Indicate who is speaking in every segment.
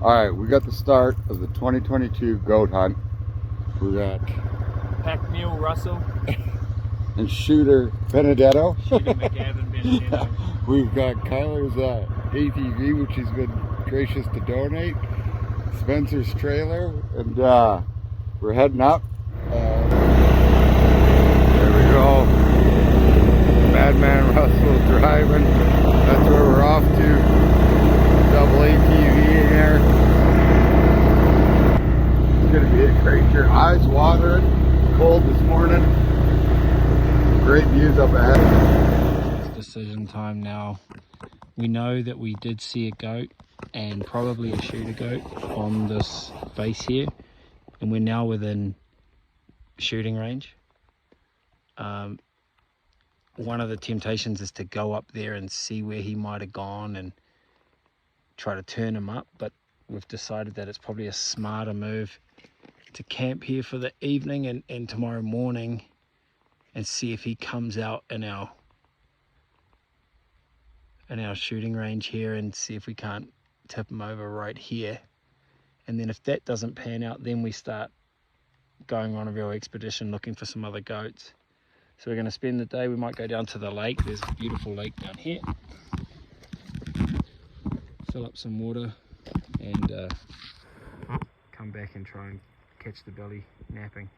Speaker 1: Alright, we got the start of the 2022 goat hunt. We got
Speaker 2: Pack mule Russell.
Speaker 1: and shooter Benedetto.
Speaker 2: Shooter McGavin Benedetto.
Speaker 1: We've got Kyler's ATV, which he's been gracious to donate. Spencer's trailer, and we're heading up. There we go. Madman Russell driving. That's where we're off to. Double ATV in there. It's gonna be a great trip. Eyes watering. Cold this morning. Great views up ahead.
Speaker 2: It's decision time now. We know that we did see a goat and probably a shooter goat on this base here, and we're now within shooting range. One of the temptations is to go up there and see where he might have gone and try to turn him up, but we've decided that it's probably a smarter move to camp here for the evening and tomorrow morning and see if he comes out in our shooting range here, and see if we can't tip him over right here. And then if that doesn't pan out, then we start going on a real expedition looking for some other goats. So we're going to spend the day. We might go down to the lake. There's a beautiful lake down here. Fill up some water and come back and try and catch the belly napping.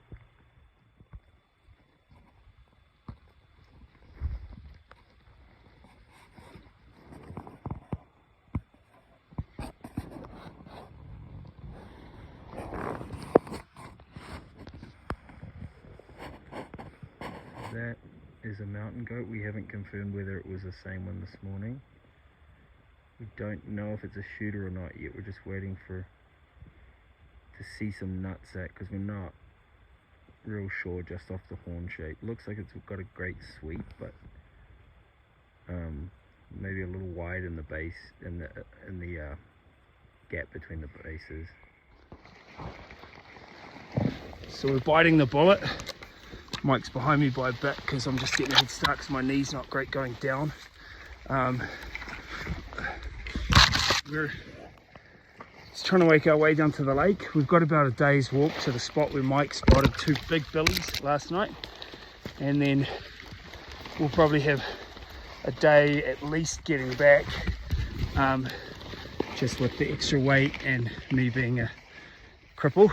Speaker 2: That is a mountain goat. We haven't confirmed whether it was the same one this morning. We don't know if it's a shooter or not yet. We're just waiting to see some nutsack, because we're not real sure just off the horn shape. Looks like it's got a great sweep, but maybe a little wide in the base, in the gap between the bases. So we're biting the bullet. Mike's behind me by a bit because I'm just getting a head start because my knee's not great going down. We're just trying to make our way down to the lake. We've got about a day's walk to the spot where Mike spotted two big billies last night, and then we'll probably have a day at least getting back, just with the extra weight and me being a cripple.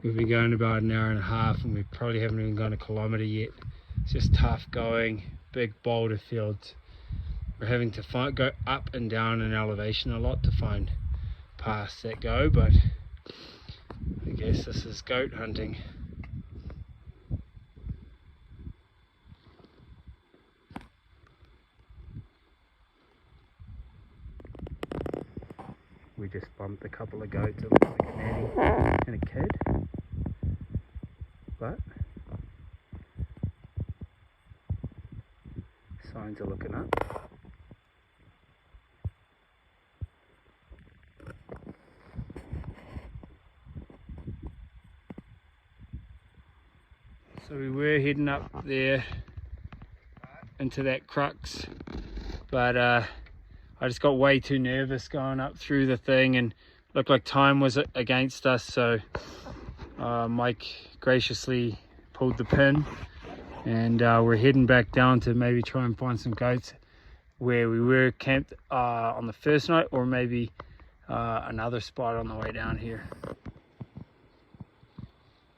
Speaker 2: We've been going about an hour and a half, and we probably haven't even gone a kilometre yet. It's just tough going, big boulder fields. We're having to go up and down in elevation a lot to find paths that go, but I guess this is goat hunting. We just bumped a couple of goats. It looks like a nanny and a kid, but signs are looking up. So we were heading up there into that crux, but I just got way too nervous going up through the thing, and looked like time was against us, so Mike graciously pulled the pin, and we're heading back down to maybe try and find some goats where we were camped on the first night, or maybe another spot on the way down here.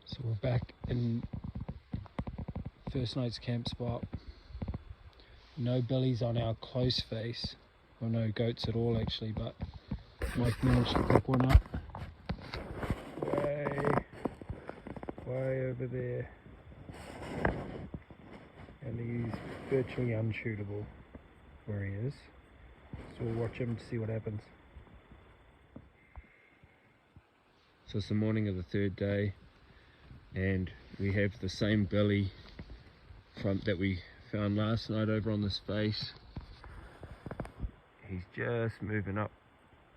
Speaker 2: So we're back in first night's camp spot. No billies on our close face, or no goats at all actually, but Mike managed to pick one up way over there, and he's virtually unshootable where he is, so we'll watch him to see what happens. So it's the morning of the third day, and we have the same billy front that we found last night over on this face. He's just moving up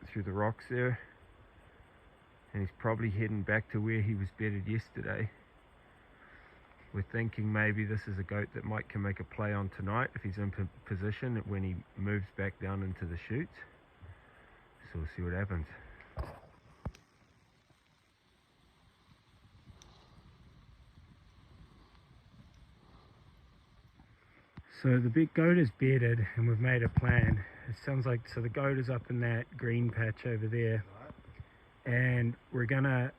Speaker 2: through the rocks there, and he's probably heading back to where he was bedded yesterday. We're thinking maybe this is a goat that Mike can make a play on tonight if he's in position when he moves back down into the chutes. So we'll see what happens. So the big goat is bedded and we've made a plan. It sounds like, so the goat is up in that green patch over there, and we're gonna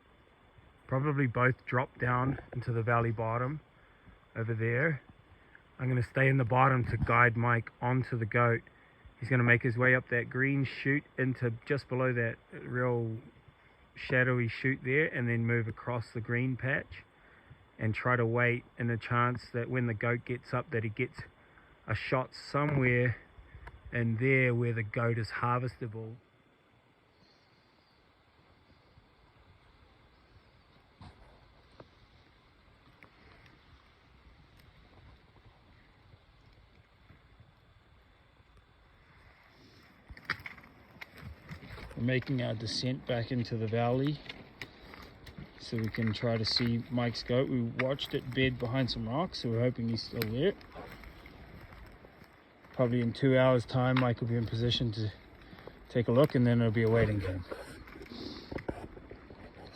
Speaker 2: probably both drop down into the valley bottom over there. I'm gonna stay in the bottom to guide Mike onto the goat. He's gonna make his way up that green chute into just below that real shadowy chute there, and then move across the green patch and try to wait in a chance that when the goat gets up that he gets a shot somewhere in there where the goat is harvestable. We're making our descent back into the valley so we can try to see Mike's goat. We watched it bed behind some rocks, so we're hoping he's still there. Probably in 2 hours time Mike will be in position to take a look, and then it'll be a waiting game.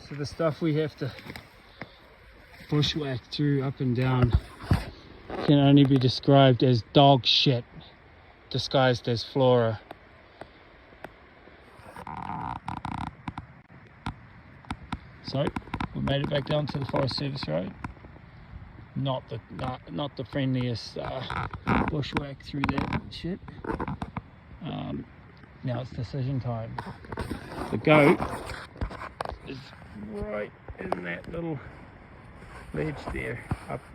Speaker 2: So the stuff we have to bushwhack through up and down can only be described as dog shit disguised as flora. So we made it back down to the Forest Service Road. Not the friendliest bushwhack through that shit. Now it's decision time. The goat is right in that little ledge there,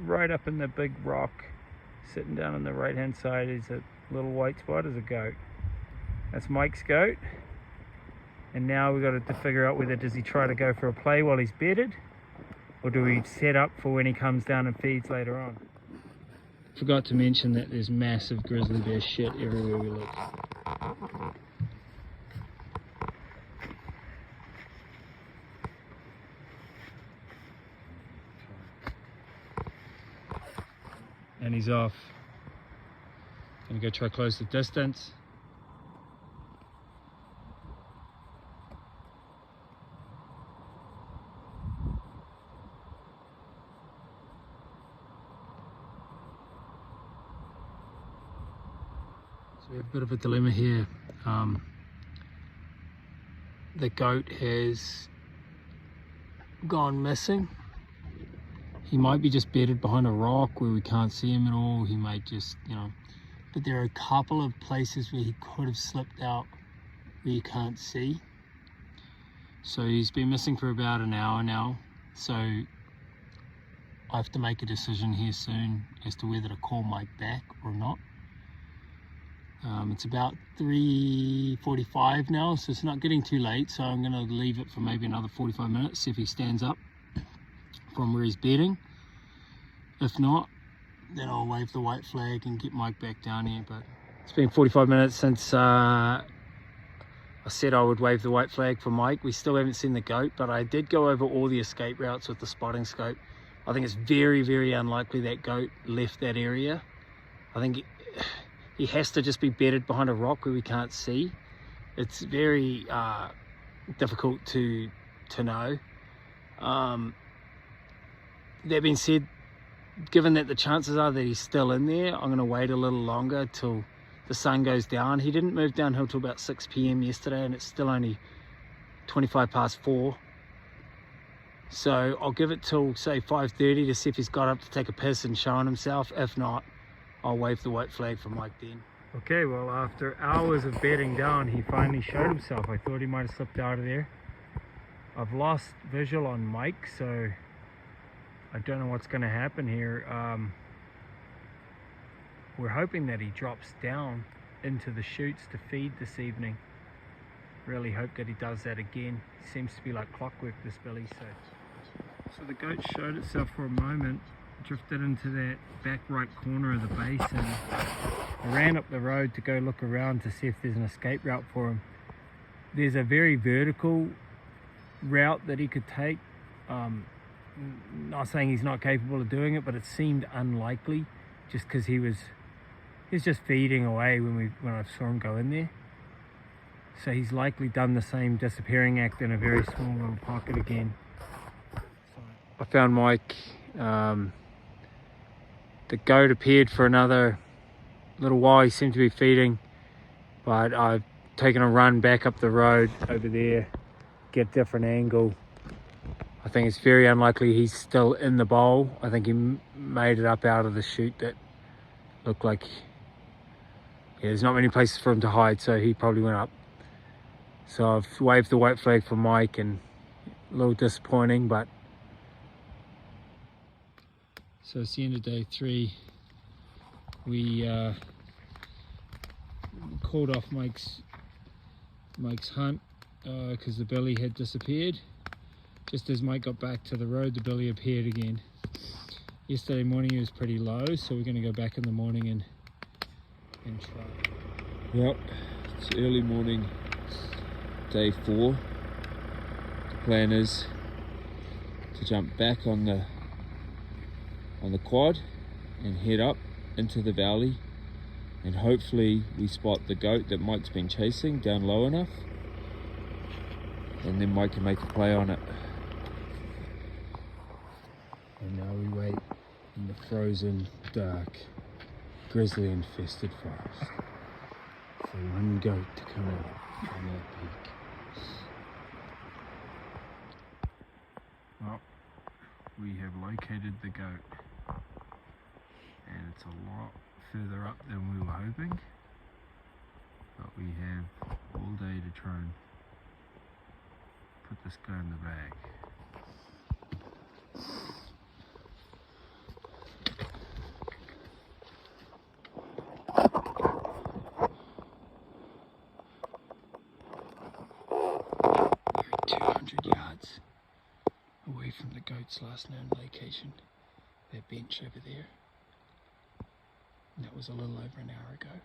Speaker 2: right up in the big rock, sitting down on the right hand side is a little white spot is a goat. That's Mike's goat. And now we've got to figure out whether does he try to go for a play while he's bedded, or do we set up for when he comes down and feeds later on? Forgot to mention that there's massive grizzly bear shit everywhere we look. And he's off. Gonna go try close the distance. So we have a bit of a dilemma here. The goat has gone missing. He might be just bedded behind a rock where we can't see him at all. He might just, but there are a couple of places where he could have slipped out where you can't see. So he's been missing for about an hour now. So I have to make a decision here soon as to whether to call Mike back or not. It's about 3:45 now, so it's not getting too late. So I'm going to leave it for maybe another 45 minutes, see if he stands up from where he's bedding. If not, then I'll wave the white flag and get Mike back down here. But it's been 45 minutes since I said I would wave the white flag for Mike. We still haven't seen the goat, but I did go over all the escape routes with the spotting scope. I think it's very, very unlikely that goat left that area. I think he has to just be bedded behind a rock where we can't see. It's very difficult to know. That being said, given that the chances are that he's still in there, I'm going to wait a little longer till the sun goes down. He didn't move downhill till about 6 p.m. yesterday, and it's still only 25 past 4. So I'll give it till say 5:30 to see if he's got up to take a piss and showing himself. If not, I'll wave the white flag for Mike then. Okay, well, after hours of bedding down, he finally showed himself. I thought he might have slipped out of there. I've lost visual on Mike, so I don't know what's going to happen here. We're hoping that he drops down into the chutes to feed this evening. Really hope that he does that again. It seems to be like clockwork, this Billy. So the goat showed itself for a moment, drifted into that back right corner of the basin. I ran up the road to go look around to see if there's an escape route for him. There's a very vertical route that he could take. Not saying he's not capable of doing it, but it seemed unlikely just because he was just feeding away when I saw him go in there. So he's likely done the same disappearing act in a very small little pocket again. I found Mike. The goat appeared for another little while. He seemed to be feeding, but I've taken a run back up the road over there, get a different angle. I think it's very unlikely he's still in the bowl. I think he made it up out of the chute that looked like, yeah, there's not many places for him to hide, so he probably went up. So I've waved the white flag for Mike, and a little disappointing, but. So it's the end of day 3. We called off Mike's hunt because the billy had disappeared. Just as Mike got back to the road, the billy appeared again. Yesterday morning it was pretty low, so we're going to go back in the morning and try.
Speaker 3: Yep, it's early morning, day 4. The plan is to jump back on the quad and head up into the valley, and hopefully we spot the goat that Mike's been chasing down low enough, and then Mike can make a play on it.
Speaker 2: And now we wait in the frozen, dark, grizzly infested forest for one goat to come out on that peak. Well, we have located the goat, and it's a lot further up than we were hoping, but we have all day to try and put this guy in the bag. We're 200 yards away from the goat's last known location, that bench over there. And that was a little over an hour ago.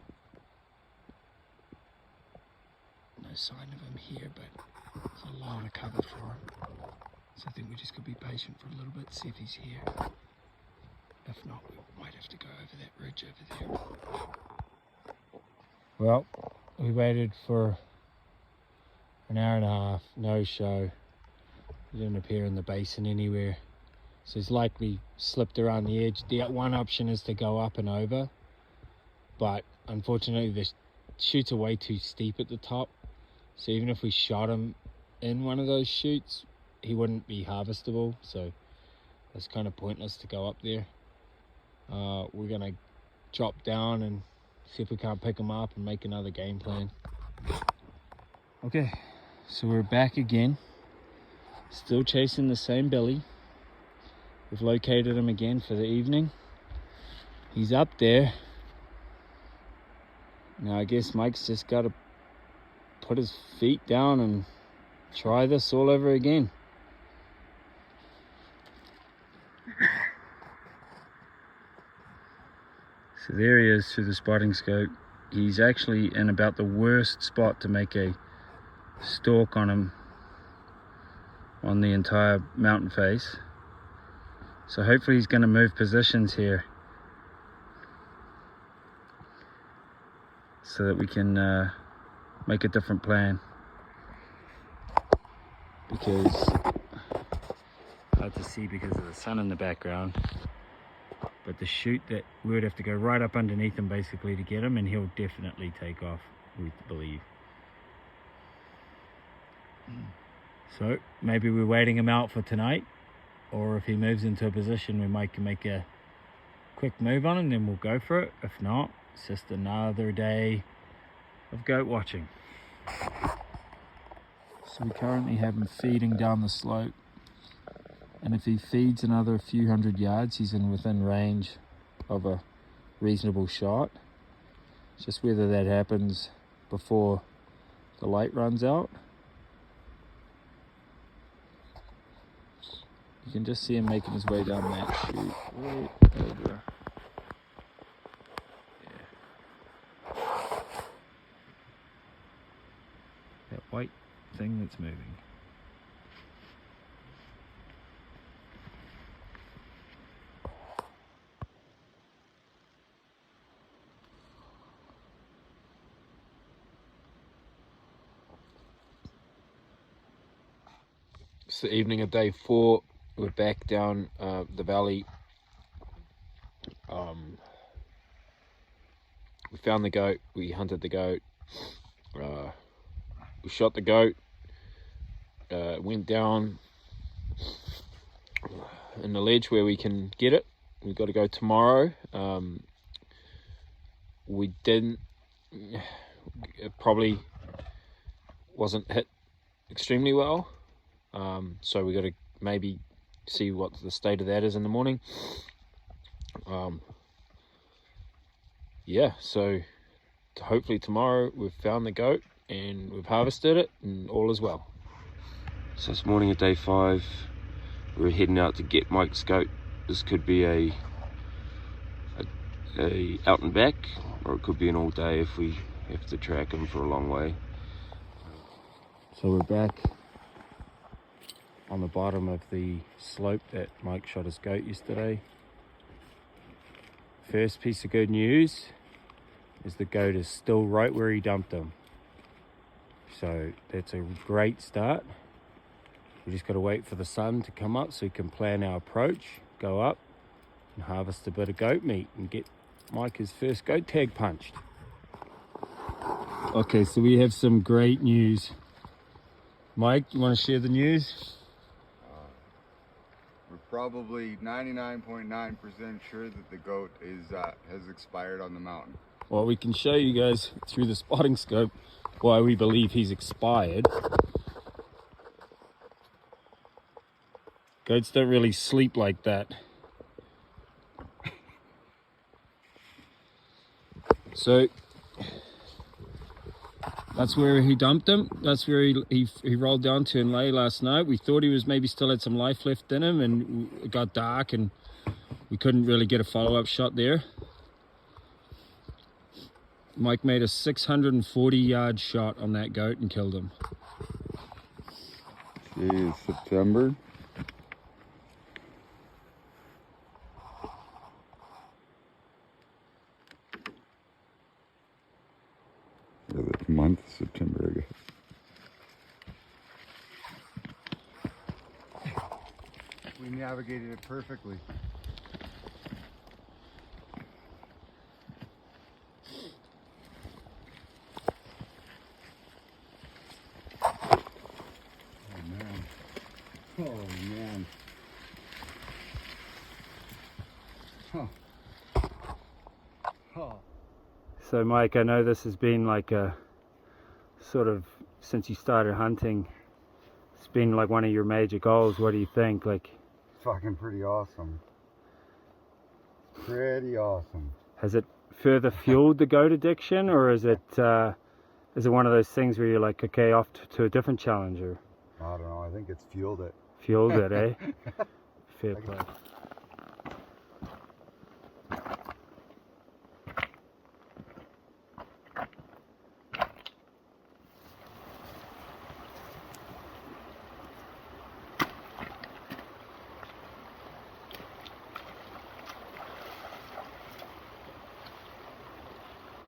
Speaker 2: No sign of him here, but there's a lot of cover for him. So I think we just got to be patient for a little bit, see if he's here. If not, we might have to go over that ridge over there. Well, we waited for an hour and a half, no show. He didn't appear in the basin anywhere. So he's likely slipped around the edge. The one option is to go up and over, but unfortunately the chutes are way too steep at the top. So even if we shot him in one of those chutes, he wouldn't be harvestable. So it's kind of pointless to go up there. We're gonna drop down and see if we can't pick him up and make another game plan. Okay, so we're back again. Still chasing the same billy. We've located him again for the evening. He's up there. Now I guess Mike's just got to put his feet down and try this all over again. So there he is through the spotting scope. He's actually in about the worst spot to make a stalk on him on the entire mountain face. So hopefully he's going to move positions here so that we can make a different plan, because hard to see because of the sun in the background, but the chute that we would have to go right up underneath him basically to get him, and he'll definitely take off, we believe. So maybe we're waiting him out for tonight, or if he moves into a position we might can make a quick move on him, then we'll go for it. If not, it's just another day of goat watching. So we currently have him feeding down the slope, and if he feeds another few hundred yards, he's within range of a reasonable shot. It's just whether that happens before the light runs out. You can just see him making his way down that chute right over. That white thing that's moving.
Speaker 3: It's the evening of day 4. We're back down the valley. We found the goat, we hunted the goat, we shot the goat, went down in the ledge where we can get it. We've got to go tomorrow. We didn't, it probably wasn't hit extremely well, so we got to maybe see what the state of that is in the morning. Yeah, so hopefully tomorrow we've found the goat and we've harvested it and all is well.
Speaker 4: So this morning of day 5, we're heading out to get Mike's goat. This could be a out and back, or it could be an all day if we have to track him for a long way.
Speaker 2: So we're back on the bottom of the slope that Mike shot his goat yesterday. First piece of good news is the goat is still right where he dumped him. So that's a great start. We just got to wait for the sun to come up so we can plan our approach, go up and harvest a bit of goat meat and get Mike his first goat tag punched. Okay, so we have some great news. Mike, you want to share the news?
Speaker 1: We're probably 99.9% sure that the goat has expired on the mountain.
Speaker 2: Well, we can show you guys through the spotting scope why we believe he's expired. Goats don't really sleep like that. So that's where he dumped him. That's where he rolled down to and lay last night. We thought he was maybe still had some life left in him, and it got dark and we couldn't really get a follow-up shot there. Mike made a 640-yard shot on that goat and killed him.
Speaker 1: Jeez, September. Yeah, the month of September, I guess. We navigated it perfectly. Oh man. Huh. Huh.
Speaker 2: So Mike, I know this has been like a sort of, since you started hunting, it's been like one of your major goals. What do you think? Like,
Speaker 1: Fucking pretty awesome. Pretty awesome.
Speaker 2: has it further fueled the goat addiction, or is it one of those things where you're like, okay, off to a different challenge? Or
Speaker 1: I don't know, I think it's fueled it.
Speaker 2: fueled it, eh? Fair play.